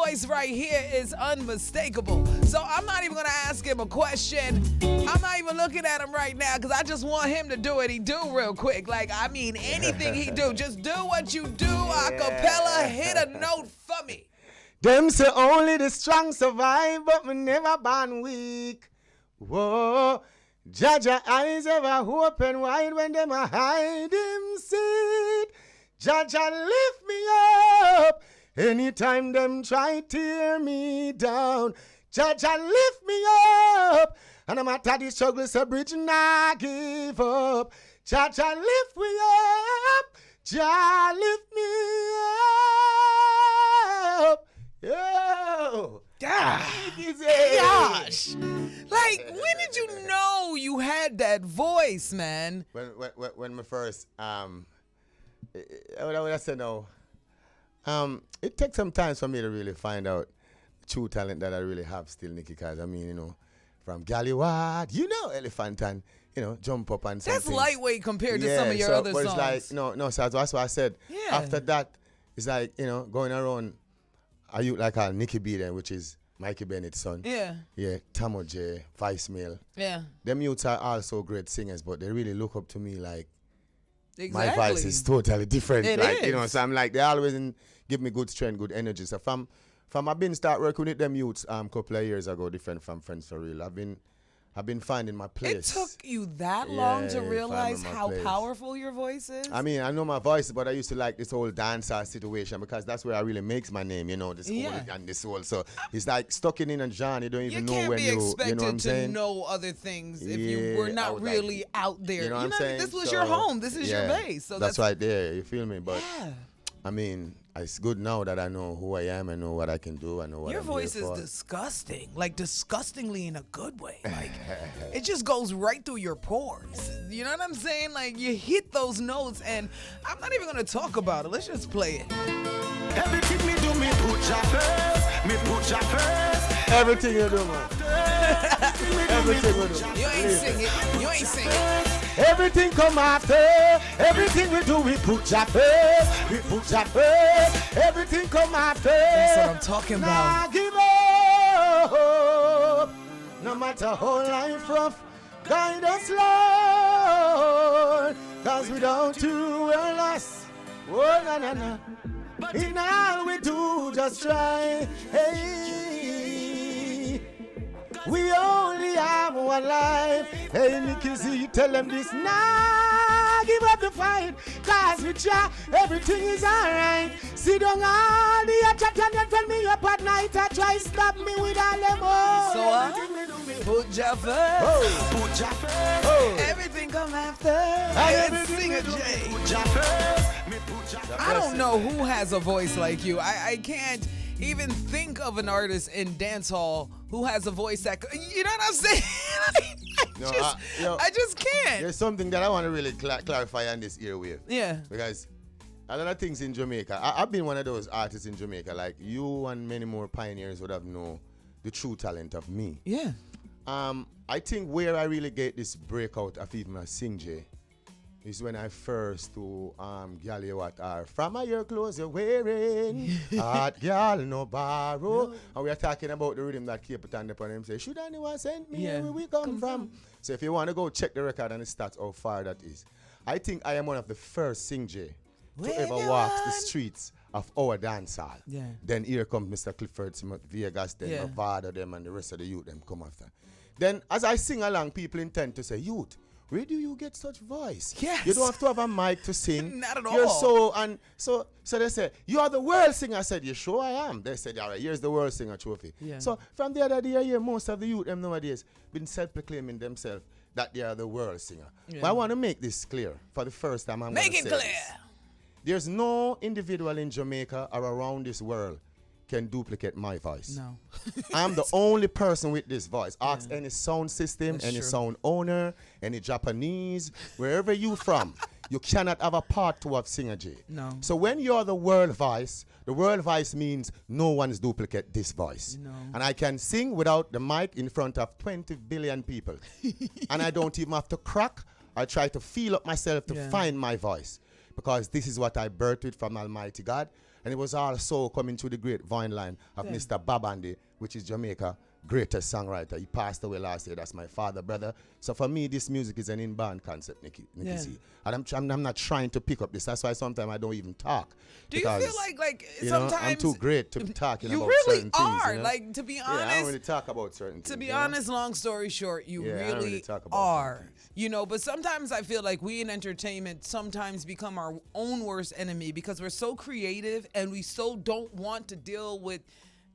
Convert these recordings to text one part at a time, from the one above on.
voice right here is unmistakable. So I'm not even going to ask him a question. I'm not even looking at him right now because I just want him to do what he do real quick. Like, I mean, anything he do, just do what you do. Acapella, hit a note for me. Them say only the strong survive, but me never born weak. Whoa. Jaja eyes ever open wide when them a hide him seat. Jaja lift me up anytime them try tear me down. Jaja lift me up, and no matter the struggles a bridge nah give up. Jaja lift me up, Jah lift me up. Yo. Gosh. Like, when did you know you had that voice, man? When my first what I would say no. It takes some time for me to really find out the true talent that I really have still, Nikki, because I mean, you know, from Gallywad, you know, Elephant and, you know, Jump Up and something. That's lightweight compared to some of your other but songs. It's like, no, so that's why I said, after that, it's like, you know, going around, are you like a Nikki B then, which is Mikey Bennett's son. Yeah. Yeah, Tamo J, Vice Mail. Yeah. Them youths are also great singers, but they really look up to me like, exactly. my voice is totally different. It like, is. You know, so I'm like, they always give me good strength, good energy. So from I've been start working with them youths couple of years ago, different from Friends for Real. I've been finding my place. It took you that long to realize how powerful your voice is? I mean, I know my voice, but I used to like this whole dancer situation because that's where I really makes my name, you know, this whole and this whole. So it's like stuck in a genre, you don't even know when you know what I'm expected to saying? know other things if you were not really out there. You know what I'm saying? This was your home. This is your base. So that's right there. You feel me? But I mean, it's good now that I know who I am. I know what I can do. I know what your I'm voice here is for. disgusting, like disgustingly in a good way. Like it just goes right through your pores. You know what I'm saying? Like you hit those notes, and I'm not even gonna talk about it. Let's just play it. Everything me do, me put ya first. Me put ya first. Everything you do, man. Everything you do. You ain't singing. You ain't singing. Everything come after. Everything we do, we put ya first. We put ya first. Everything come after. That's what I'm talking about. Nah, give up. No matter how life rough, guide us, Lord. Cause without you, we're lost. Oh, na na na. In all we do, just try. Hey, we only have one life. Hey, Nikki Z, tell them this. Nah, give up the fight. Cause with ya, everything is alright. Sit down all the chat and tell me up at night. I try stop me with all them all. So put ya first. Oh. Put ya first. Everything come after. Sing a J. Put ya first. Me put ya first. I don't know who has a voice like you. I can't even think of an artist in dancehall who has a voice that, you know what I'm saying? I just can't. There's something that I want to really clarify on this airwave. Yeah. Because a lot of things in Jamaica, I've been one of those artists in Jamaica, like you and many more pioneers would have known the true talent of me. Yeah. I think where I really get this breakout of even a sing J is when I first to girl you what are from your clothes you're wearing, hot girl no borrow. And we are talking about the rhythm that keep it on upon him say, should anyone send me where we come from? So if you want to go check the record and the stats how far that is. I think I am one of the first sing J to ever walk the streets of our dance hall. Yeah. Then here comes Mr. Clifford Smith, Vegas, then Nevada, them and the rest of the youth them come after. Then as I sing along, people intend to say, youth, where do you get such voice? Yes. You don't have to have a mic to sing. Not at You're all. so they say, you are the world singer. I said, you sure I am? They said, all right, here's the world singer trophy. Yeah. So from the other day, most of the youth them nowadays been self-proclaiming themselves that they are the world singer. Yeah. But I want to make this clear for the first time. Make it clear. There's no individual in Jamaica or around this world can duplicate my voice. No. I'm the only person with this voice. Ask any sound system, That's any true. sound owner, any Japanese, wherever you from, you cannot have a part two of Singer J. No. So when you're the world voice means no one's duplicate this voice. No. And I can sing without the mic in front of 20 billion people. And I don't even have to crack. I try to feel up myself to find my voice. Because this is what I birthed with from Almighty God. And it was also coming through the grapevine line of Mr. Babandi, which is Jamaica greatest songwriter. He passed away last year. That's my father, brother. So for me, this music is an in-band concept, Nikki Z. And I'm not trying to pick up this. That's why sometimes I don't even talk. Do you feel like you sometimes know, I'm too great to be talking you about really certain are. things. You know? Like, to be honest, I don't really talk about certain things. To be honest, long story short, you really talk about are. You know, but sometimes I feel like we in entertainment sometimes become our own worst enemy because we're so creative and we so don't want to deal with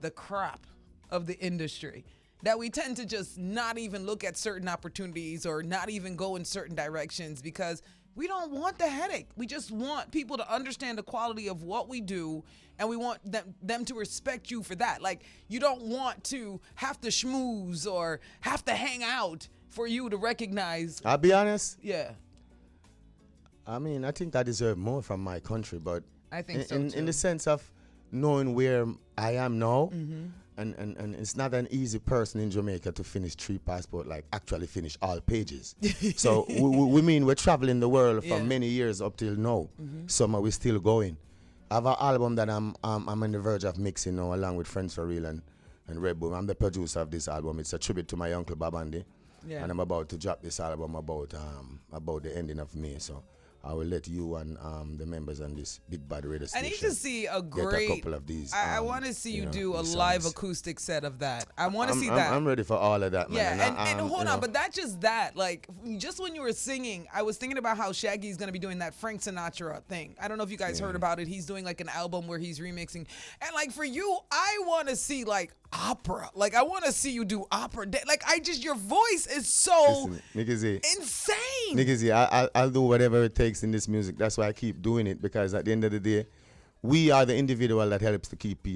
the crap of the industry that we tend to just not even look at certain opportunities or not even go in certain directions because we don't want the headache. We just want people to understand the quality of what we do, and we want them to respect you for that. Like, you don't want to have to schmooze or have to hang out for you to recognize. I'll be honest. Yeah. I mean, I think I deserve more from my country, but I think so too. In the sense of knowing where I am now, and it's not an easy person in Jamaica to finish 3 passports, like actually finish all pages. So we mean we're traveling the world for many years up till now. Summer we're still going. I have an album that I'm on the verge of mixing now, along with Friends for Real and Red Bull. I'm the producer of this album. It's a tribute to my uncle Babandi, and I'm about to drop this album about the ending of May. So I will let you and the members on this big bad radio station. I need to see a couple of these. I want to see you do a live acoustic set of that. I want to see that. I'm ready for all of that, man. Yeah, and hold on, but that's just that. Like, just when you were singing, I was thinking about how Shaggy's going to be doing that Frank Sinatra thing. I don't know if you guys heard about it. He's doing like an album where he's remixing. And like for you, I want to see like opera. Like, I want to see you do opera. Like, your voice is so Nikki Z, insane. Nikki Z, I'll do whatever it takes in this music. That's why I keep doing it, because at the end of the day, we are the individual that helps to keep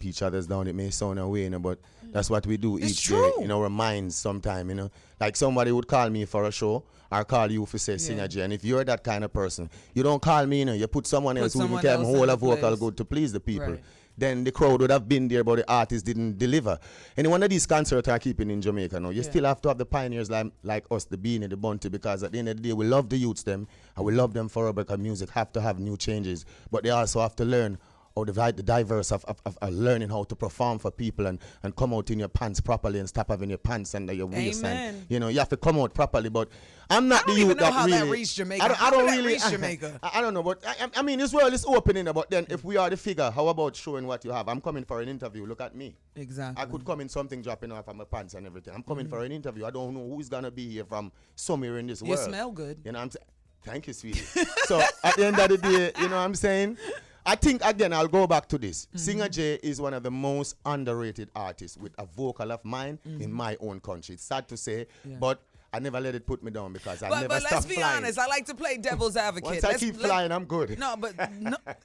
each other's down. It may sound away, you know, but that's what we do each day in our minds sometime, you know. Like somebody would call me for a show or call you for say Singer J. And if you're that kind of person, you don't call me, you know, you put someone else who can hold a vocal good to please the people. Right. Then the crowd would have been there, but the artist didn't deliver. Any one of these concerts are keeping in Jamaica now. You still have to have the pioneers like us, the Beanie, the Bunty, because at the end of the day, we love the youths them, and we love them forever, because music have to have new changes. But they also have to learn how the diverse of learning how to perform for people and come out in your pants properly and stop having your pants under your waist. And, you know, you have to come out properly. But I'm not the youth that really. That reached Jamaica. I don't really reach Jamaica. I don't know, but I mean, this world is opening. But then, if we are the figure, how about showing what you have? I'm coming for an interview. Look at me. Exactly. I could come in something dropping off of my pants and everything. I'm coming for an interview. I don't know who's gonna be here from somewhere in this world. You smell good. You know what I'm saying? Thank you, sweetie. So at the end of the day, you know what I'm saying? I think, again, I'll go back to this. Singer J is one of the most underrated artists with a vocal of mine in my own country. It's sad to say, but I never let it put me down, because I never stopped flying. But let's be honest, I like to play devil's advocate. Once I keep flying, I'm good. No, but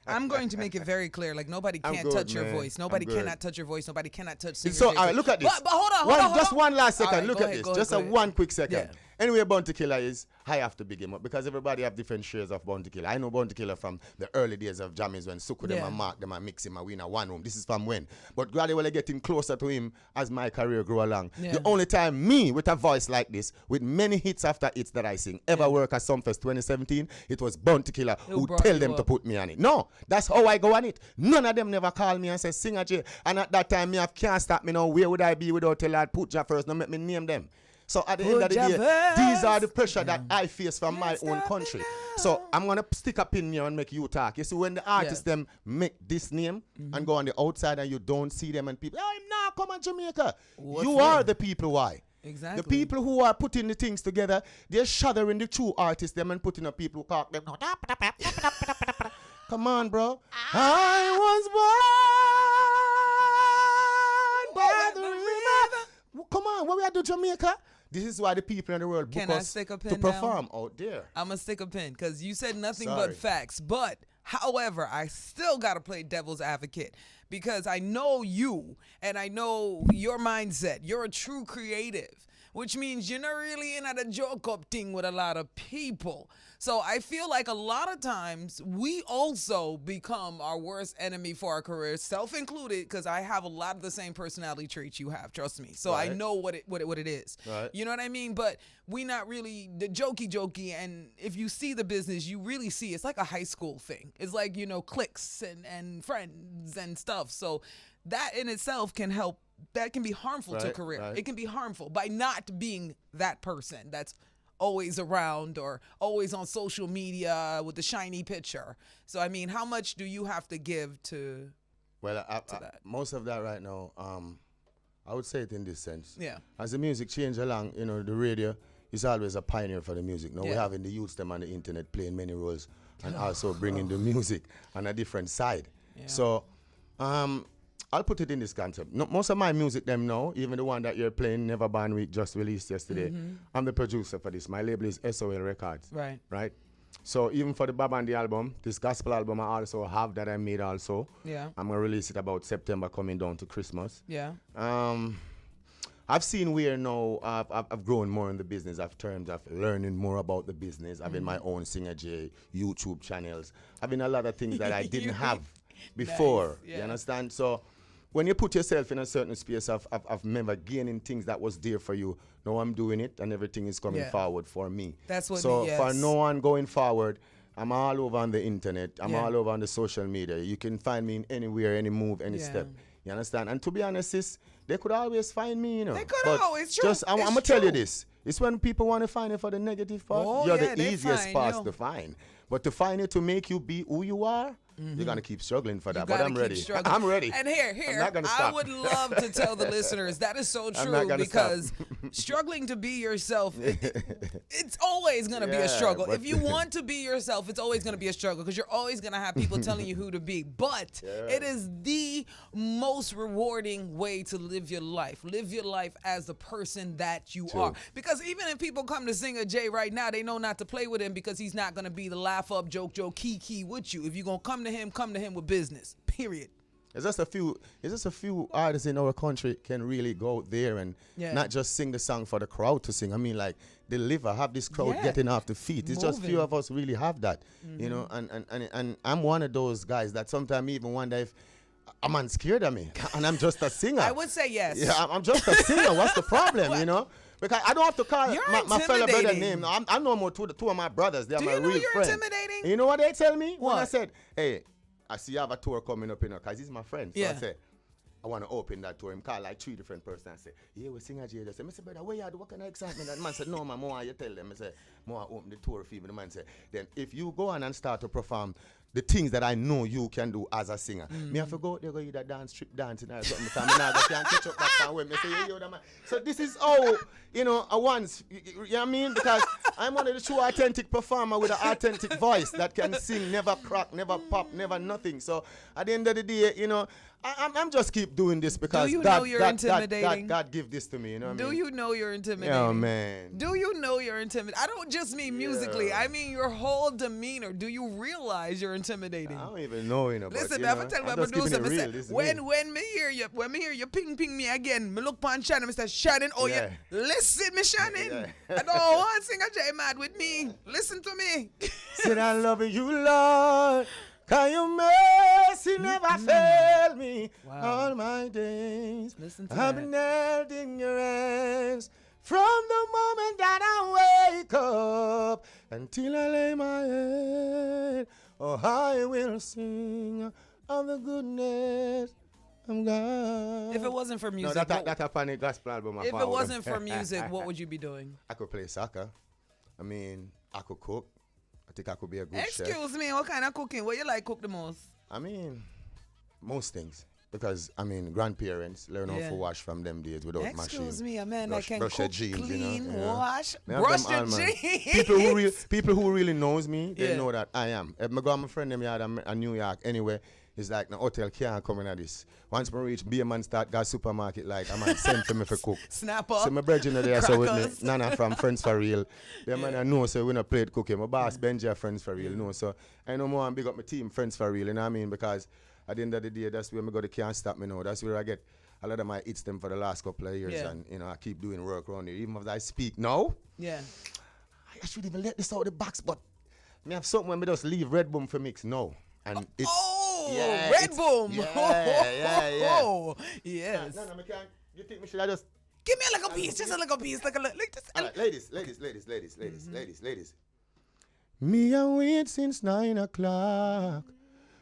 I'm going to make it very clear. Like, nobody can't touch your voice. Nobody cannot touch your voice. Nobody cannot touch Singer J. So, all right, look at this. But hold on. Just one last second. Right, look at this. Just one quick second. Yeah. Anyway, Bounty Killer is, I have to big him up, because everybody have different shares of Bounty Killer. I know Bounty Killer from the early days of Jammies, when Suku them and Mark them and mix him and we in a one room. This is from when. But gradually getting closer to him as my career grew along. The only time me, with a voice like this, with many hits after hits that I sing, ever work at Sumfest 2017, it was Bounty Killer who tell them to put me on it. No, that's how I go on it. None of them never call me and say, Singer J. And at that time, can't stop me now. Where would I be without tell Lord put ya first? Now make me name them. So at the end of the day, these are the pressure that I face from my own country. So I'm going to stick a pin here and make you talk. You see, when the artists them make this name and go on the outside and you don't see them and people, I'm not come on Jamaica. You are the people why. Exactly. The people who are putting the things together, they're shuddering the true artists them and putting up people who talk them. Come on, bro. I was born by the river. Come on, what we are doing Jamaica? This is why the people in the world book us to perform out there. I'm going to stick a pin, because you said nothing but facts. But, however, I still got to play devil's advocate, because I know you and I know your mindset. You're a true creative, which means you're not really in at a joke up thing with a lot of people. So I feel like a lot of times we also become our worst enemy for our careers, self included, because I have a lot of the same personality traits you have, trust me. So I know what it is. Right. You know what I mean? But we not really the jokey, and if you see the business, you really see it's like a high school thing. It's like, cliques and friends and stuff. So that in itself can help. That can be harmful to a career. Right. It can be harmful by not being that person that's always around or always on social media with the shiny picture. So, I mean, how much do you have to give to that? Most of that right now, I would say it in this sense. Yeah. As the music change along, the radio is always a pioneer for the music. Now we're having the youth them on the internet playing many roles and also bringing the music on a different side. Yeah. So, I'll put it in this concept. No, most of my music them now, even the one that you're playing, Never Born Week, just released yesterday. I'm the producer for this. My label is SOL Records. Right. Right. So even for the Babandi album, this gospel album I also have that I made also. Yeah. I'm gonna release it about September, coming down to Christmas. Yeah. I've seen where now I've grown more in the business of terms of learning more about the business, having my own Singer J YouTube channels, having a lot of things that I didn't have before. Nice. Yeah. You understand? So when you put yourself in a certain space of never gaining things that was there for you, now I'm doing it and everything is coming forward for me. That's what. So yes. for no one going forward, I'm all over on the internet. I'm all over on the social media. You can find me in anywhere, any move, any step. You understand? And to be honest, sis, they could always find me, They could always. True. I'm gonna tell you this. It's when people want to find you for the negative part, you're the easiest part to find. But to find it to make you be who you are, you're gonna keep struggling for that. But I'm ready. I'm ready. And here, I'm not gonna stop. I would love to tell the listeners that is so true because struggling to be yourself, it's always gonna be a struggle. If you want to be yourself, it's always gonna be a struggle because you're always gonna have people telling you who to be. But it is the most rewarding way to live your life. Live your life as the person that you are. Because even if people come to Singer J right now, they know not to play with him because he's not gonna be the laugh up, joke, key with you. If you're gonna come to him with business. Period. It's just a few artists in our country can really go out there and not just sing the song for the crowd to sing. I mean, like deliver, have this crowd getting off the feet. It's just few of us really have that, and I'm one of those guys that sometimes even wonder if a man scared of me and I'm just a singer. I would say yes. Yeah, I'm just a singer. What's the problem, Because I don't have to call my fellow brother name. I know more two of my brothers. They are my real friends. You're intimidating? You know what they tell me? What? When I said, hey, I see you have a tour coming up, because he's my friend. So I said, I want to open that tour. Him call like 3 different persons. I say, yeah, we sing a J. I say, Mr. Brother, where you do? What kind of excitement? And the man said, no, man, more you tell them. I said, more open the tour for you. The man said, then if you go on and start to perform the things that I know you can do as a singer, me have to go out there, go either dance, strip dancing or something. Because I can't catch up that time with me. Say, yo, man. So this is how, a once, you know what I mean? Because I'm one of the true authentic performer with an authentic voice that can sing, never crack, never pop, never nothing. So at the end of the day, I'm just keep doing this because God give this to me, you know what I mean? Do you know you're intimidating? Yeah, man. Do you know you're intimidating? I don't just mean musically. I mean your whole demeanor. Do you realize you're intimidating? I don't even know, Listen, I'm gonna tell my producer, when me hear you ping me again, me look pan Shannon, Mr. Shannon, listen, me Shannon. I don't want Singer J mad with me. Listen to me. Said I love you, Lord. Can your mercy never fail me all my days? Listen to I've been held in your hands from the moment that I wake up until I lay my head. Oh, I will sing of the goodness of God. If it wasn't for music, that's a funny gospel album. If it wasn't for music, what would you be doing? I could play soccer. I mean, I could cook. I think I could be a good chef. Excuse me, what kind of cooking? What you like cook the most? I mean, most things. Because, grandparents learn how to wash from them days without machine. Excuse me, a man that can brush cook, jeans, clean, wash, brush your jeans. People who really knows me, they know that I am. If I go with my friend in New York anyway, it's like the hotel can't come in at this. Once I reach, be a man start got supermarket like a man send for me for cook. Snap up. So my brethren there so with me. Nana from Friends for Real. The man I know so we not played cooking. My boss Benji Friends for Real, no. So I know more and big up my team Friends for Real, you know what I mean? Because at the end of the day, that's where I go to Can't Stop Me now. That's where I get a lot of my hits them for the last couple of years. And I keep doing work around here. Even if I speak now, I should even let this out of the box, but Me have something when me just leave Red Boom for mix now. And it's Red Boom. Yeah. Yes. No, me can't. You think me should I just Give me a little piece, just a little piece, like just. all right, ladies. Me a wait since 9 o'clock.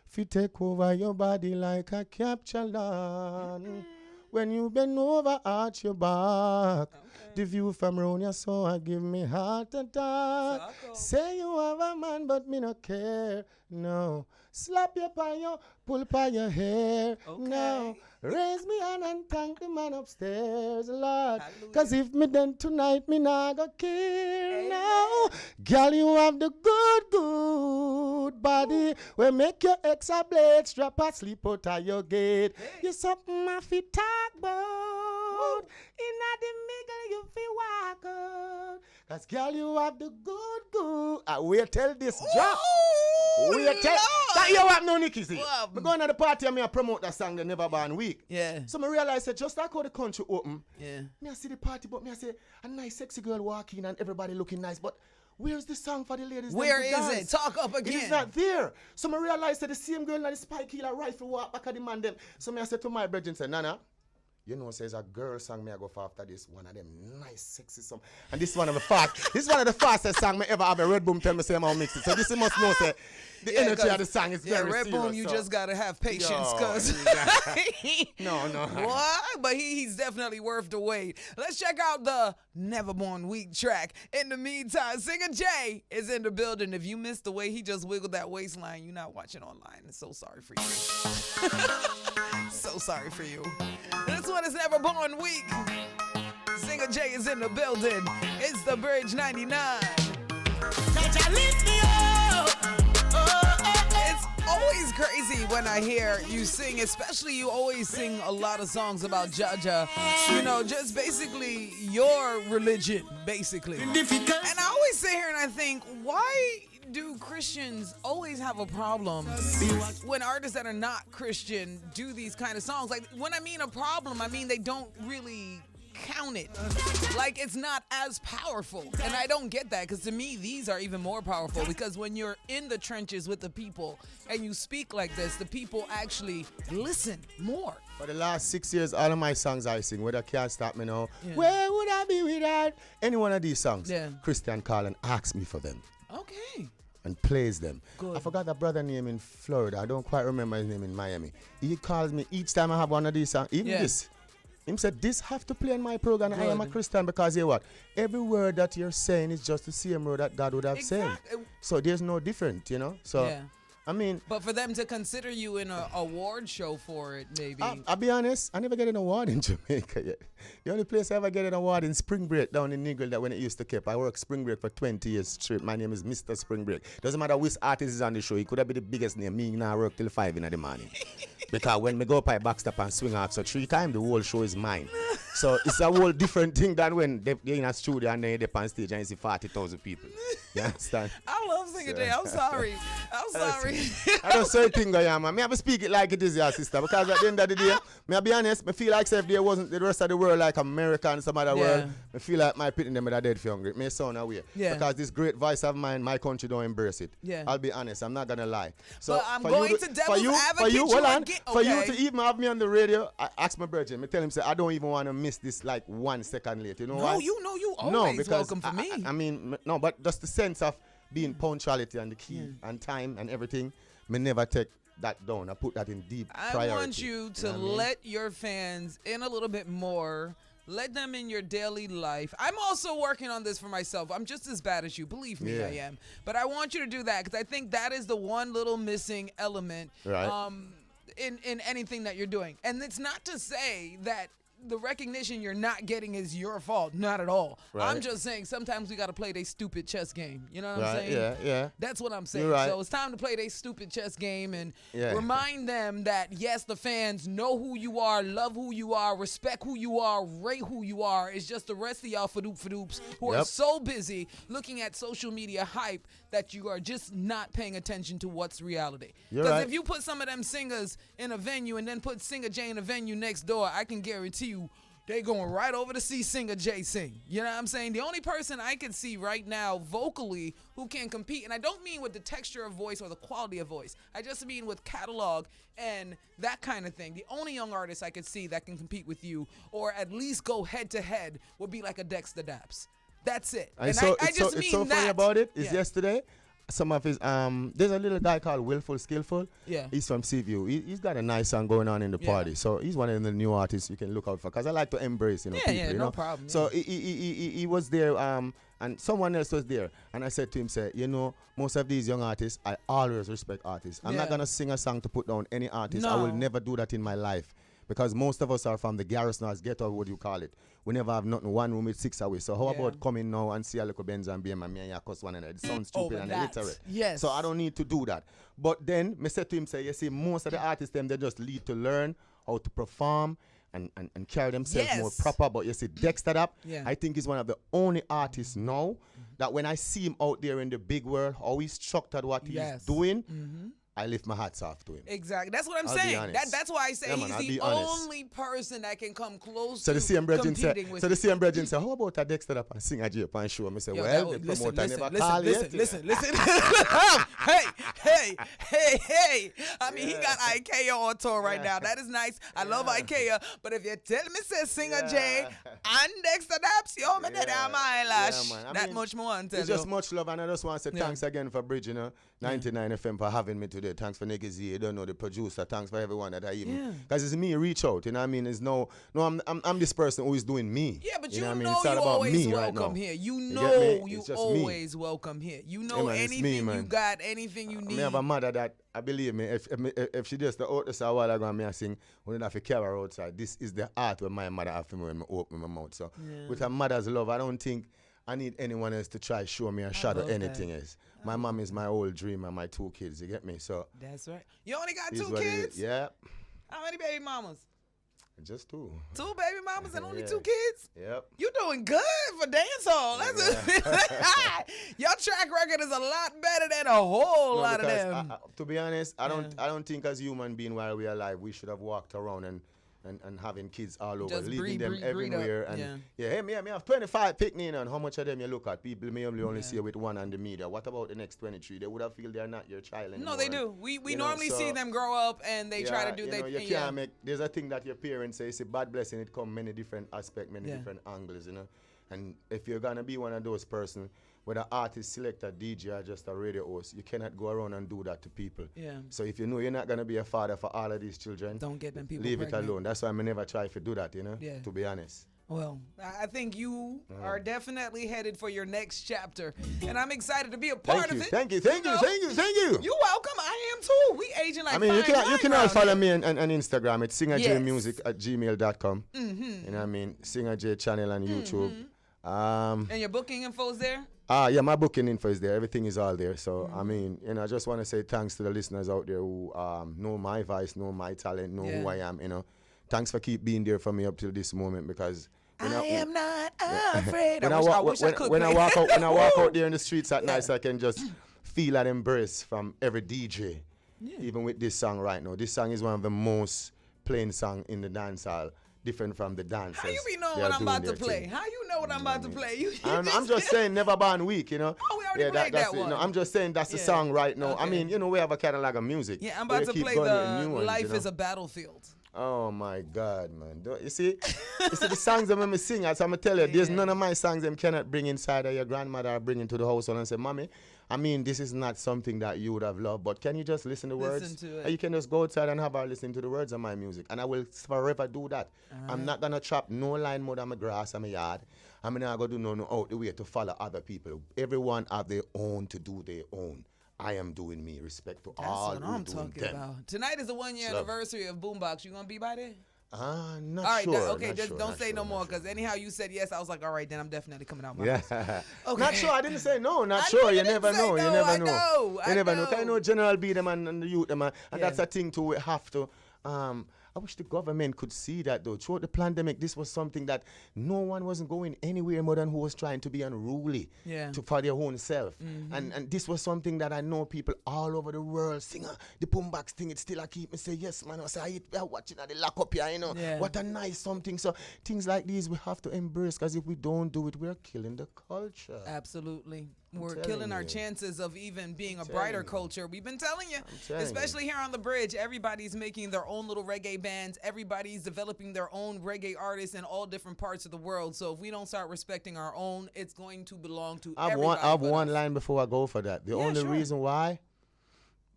Fi take over your body like a capture lawn. When you bend over, arch your back. The view from round your soul give me heart attack. Say you have a man, but me no care. No, slap your pan, your pull by your hair. No, raise me hand and thank the man upstairs, Lord. Hallelujah. Cause if me then tonight, me nah go care. No, girl, you have the good body. We make your ex a blade, strap a sleep out of your gate. You something my feet talk about. Inna the middle you feel walk out. Cause girl, you have the good. We tell this job. We tell that you have no Nikki Z. Me going to the party and me a promote that song, The Never Born Week. Yeah. So me realize that just like how the country open, Yeah. me I see the party, but me I say a nice sexy girl walking and everybody looking nice, but where's the song for the ladies? Where is it? Talk up It again. is not there. So me realize that the same girl and the spike killer rifle walk back at the man them. So me I said to my brethren, say, Nana, you know, says a girl song me I go for after this one of them nice sexy song. And this one of the fastest song me ever have a Red Boom tell me say I'm mix it. So this you must know say the energy of the song is very Red serious. Boom, you so. just gotta have patience, Yo, cause no. what? But he's definitely worth the wait. Let's check out the Never Born Week track. In the meantime, Singer J is in the building. If you missed the way he just wiggled that waistline, you're not watching online. I'm so sorry for you. So sorry for you. This one is Never Born Week. Singer J is in the building. It's the Bridge 99. It's always crazy when I hear you sing, especially you always sing a lot of songs about Jaja. You know, just basically your religion, basically. And I always sit here and I think, why do Christians always have a problem when artists that are not Christian do these kind of songs? Like, when I mean a problem, I mean they don't really count it. Like, it's not as powerful. And I don't get that, because to me, these are even more powerful, because when you're in the trenches with the people and you speak like this, the people actually listen more. For the last 6 years, all of my songs I sing, whether Can't Stop Me Now, Where Would I Be Without any one of these songs, Christian Carlin asks me for them. Okay. And plays them. Good. I forgot a brother name in Florida. I don't quite remember his name in Miami. He calls me each time I have one of these songs. Even this. Him said, this have to play in my program. Good. I am a Christian because, you know what? Every word that you're saying is just the same word that God would have said. So there's no different, you know? So, I mean... But for them to consider you in an award show for it, maybe... I'll be honest, I never get an award in Jamaica yet. The only place I ever get an award in Spring Break down in Nigel, that when it used to keep. I worked Spring Break for 20 years straight. My name is Mr. Spring Break. Doesn't matter which artist is on the show. He could have been the biggest name. Me now work till 5 in the morning. Because when me go up by backstep and swing out, so 3 times the whole show is mine. So it's a whole different thing than when they're in a studio and they're on stage and you see 40,000 people. You understand? I love Singer J. I'm sorry. I don't say thing I am, man. Me have to speak it like it is, your sister. Because at the end of the day, me I'll be honest, me feel like if there wasn't the rest of the world like America and some other world, me feel like my pitting them with a dead for hungry. Me sound away. Because this great voice of mine, my country don't embrace it. I'll be honest, I'm not gonna lie. So but I'm going to devil's advocate for you to even have me on the radio, I ask my brother, me tell him, say, I don't even want to miss this like 1 second late. You know why? No, you know you always welcome for me. I mean, no, but just the sense of being punctuality and the key and time and everything, me never take that down. I put that in deep priority. I want you to let your fans in a little bit more. Let them in your daily life. I'm also working on this for myself. I'm just as bad as you. Believe me, I am. But I want you to do that because I think that is the one little missing element in anything that you're doing. And it's not to say that the recognition you're not getting is your fault. Not at all. Right. I'm just saying sometimes we got to play their stupid chess game. You know what I'm saying? Yeah. That's what I'm saying. So it's time to play their stupid chess game and remind them that, yes, the fans know who you are, love who you are, respect who you are, rate who you are. It's just the rest of y'all fadoops who are so busy looking at social media hype that you are just not paying attention to what's reality. Because if you put some of them singers in a venue and then put Singer J in a venue next door, I can guarantee you they going right over to see Singer J sing. You know what I'm saying? The only person I can see right now vocally who can compete, and I don't mean with the texture of voice or the quality of voice. I just mean with catalog and that kind of thing. The only young artist I could see that can compete with you or at least go head to head would be like a Dexter Daps. That's it. And I it's just mean so that. funny about it is yesterday, some of his there's a little guy called Willful Skillful. Yeah. He's from Seaview. He's got a nice song going on in the party. So he's one of the new artists you can look out for. Because I like to embrace, people. Yeah, you no know? problem. So he was there, and someone else was there. And I said to him, most of these young artists, I always respect artists. I'm not going to sing a song to put down any artist. I will never do that in my life. Because most of us are from the garrison, as ghetto, what do you call it? We never have nothing, one room with 6 away. So how about coming now and see a little Benz and BM and me and you cuss one another? It sounds stupid and illiterate. Yes. So I don't need to do that. But then, I said to him, you see, most of the artists, they just lead to learn how to perform and carry themselves more proper. But you see, Dexter Daps, I think he's one of the only artists now that when I see him out there in the big world, how he's structured what he's doing, I lift my hats off to him. Exactly. That's what I'm I'll saying. That's why I say he's the only person that can come close to competing with. So the same brethren say, how about a Dexter Daps and sing a J and show? I say, the promoter never call yet. Listen. Hey. I mean, he got IKEA on tour right now. That is nice. I love IKEA. But if you tell me, say Singer J and Dexter Daps, yo, man, that am my eyelash. That much more until it's just much love, and I just want to say thanks again for Bridge, 99 FM for having me today. Thanks for Nikki Z. You don't know the producer. Thanks for everyone that I even because it's me reach out. You know what I mean? It's I'm this person who is doing me. Yeah, but you know what I mean? It's all about always me welcome right now. here. You always welcome here. You know anything you got, anything you need. I have a mother that I believe me. If she just out this a while ago and me I sing, we don't have to carry her outside. This is the art where my mother have for me when I open my mouth. So with a mother's love, I don't think I need anyone else to try show me or shadow anything else. My mom is my old dream and my 2 kids, you get me? So that's right. You only got 2 kids? Yeah. How many baby mamas? Just 2. 2 baby mamas and only 2 kids? Yep. You doing good for dancehall. Your track record is a lot better than a whole lot of them. To be honest, I don't think as human being while we're alive we should have walked around and having kids all over, just leaving them everywhere. And me have 25 picnic, and how much of them you look at? People may only see you with 1 on the media. What about the next 23? They would have feel they're not your child anymore. No, they do. We normally see them grow up and they try to do their thing. You can't make. There's a thing that your parents say. It's a bad blessing. It come many different aspects, many different angles. And if you're gonna be one of those persons, whether artist, selector, DJ, or just a radio host, you cannot go around and do that to people. Yeah. So if you know you're not going to be a father for all of these children, don't get them people leave pregnant. it alone. That's why I never try to do that, to be honest. Well, I think you are definitely headed for your next chapter, and I'm excited to be a part of it. Thank you. You're welcome. I am too. We aging like you can all follow me on Instagram. It's singerjmusic@gmail.com. Mm-hmm. You know what I mean? Singer J channel on YouTube. And your booking info is there? Yeah, my booking info is there. Everything is all there. So, I mean, I just want to say thanks to the listeners out there who know my voice, know my talent, know who I am, Thanks for keep being there for me up till this moment because I am not afraid. When I walk out there in the streets at night, I can just feel that embrace from every DJ. Yeah. Even with this song right now. This song is one of the most playing songs in the dance hall. Different from the dancers. How you be knowing what I'm about to play? How you know what I'm about to play? I'm just saying Never Born Weak, Oh, we already played that one. I'm just saying that's the song right now. Okay. I mean, we have a catalog of music. Yeah, I'm about to play the Life is a Battlefield. Oh my God, man. You see the songs that I'm sing, as I'm going to tell you, there's none of my songs them cannot bring inside of your grandmother or bring into the house and say, Mommy, I mean, this is not something that you would have loved, but can you just listen to words? Listen to it. You can just go outside and have her listen to the words of my music. And I will forever do that. I'm not going to trap no line mode on my grass on my yard. I'm not going to do no out the way to follow other people. Everyone have their own to do their own. I am doing me. Respect to all who I'm talking about. Tonight is the 1-year anniversary of Boombox. You going to be by there? Not all right, sure. Okay, just don't say no more, because anyhow you said yes. I was like, all right, then I'm definitely coming out my house. Okay. Not sure. I didn't say no. Not sure. You never know. You never know. You never know. I know General B them and the youth them, and that's a thing too. We have to. I wish the government could see that though. Throughout the pandemic, this was something that no one wasn't going anywhere more than who was trying to be unruly for their own self. And this was something that I know people all over the world sing the boombox thing. It still I keep me say, yes, man. I say, I watching at the lock up here, you know. Yeah. What a nice something. So things like these we have to embrace, because if we don't do it, we're killing the culture. Absolutely. We're telling killing our you. chances of even being a brighter you. culture. We've been telling you, telling especially here on the bridge, everybody's making their own little reggae bands. Everybody's developing their own reggae artists in all different parts of the world. So if we don't start respecting our own, it's going to belong to everybody. I have one line before I go for that. The only sure. reason why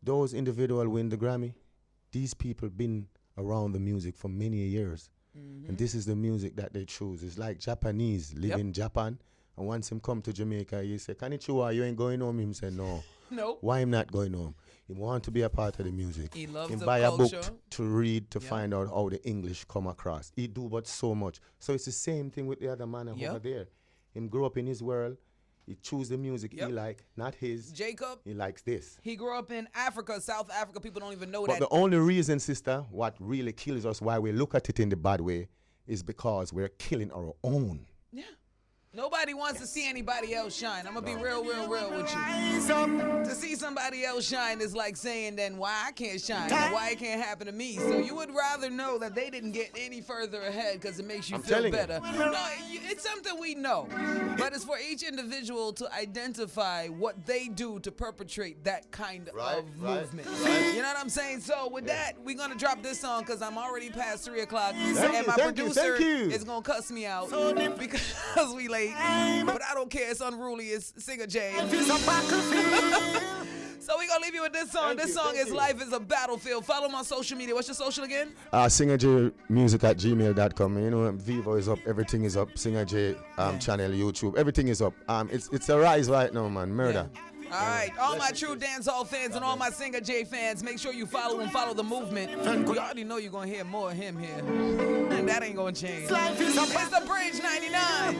those individuals win the Grammy, these people been around the music for many years. And this is the music that they choose. It's like Japanese live in Japan. And once him come to Jamaica, he say, Konnichiwa, you ain't going home? Him say, no. Nope. Why him not going home? He want to be a part of the music. He loves him the buy culture. a book to read to find out how the English come across. He do but so much. So it's the same thing with the other man over there. Him grew up in his world. He choose the music he like, not his. Jacob. He likes this. He grew up in Africa, South Africa. People don't even know But that. the only reason, sister, what really kills us, why we look at it in the bad way, is because we're killing our own. Yeah. Nobody wants to see anybody else shine. I'm going to be real with you. To see somebody else shine is like saying, then why I can't shine? And why it can't happen to me? So you would rather know that they didn't get any further ahead because it makes you feel better. No, it's something we know. But it's for each individual to identify what they do to perpetrate that kind of movement. You know what I'm saying? So with that, we're going to drop this song because I'm already past 3 o'clock. And my producer is going to cuss me out because we late. But I don't care. It's unruly. It's Singer J. So we're going to leave you with this song. This song is Life is a Battlefield. Follow my social media. What's your social again? SingerJmusic@gmail.com. You know, Vivo is up. Everything is up. Singer J channel, YouTube. Everything is up. It's a rise right now, man. Murder. Yeah. All right, all my true dancehall fans and all my Singer J fans, make sure you follow and follow the movement. You already know you're going to hear more of him here. And that ain't going to change. It's the Bridge 99.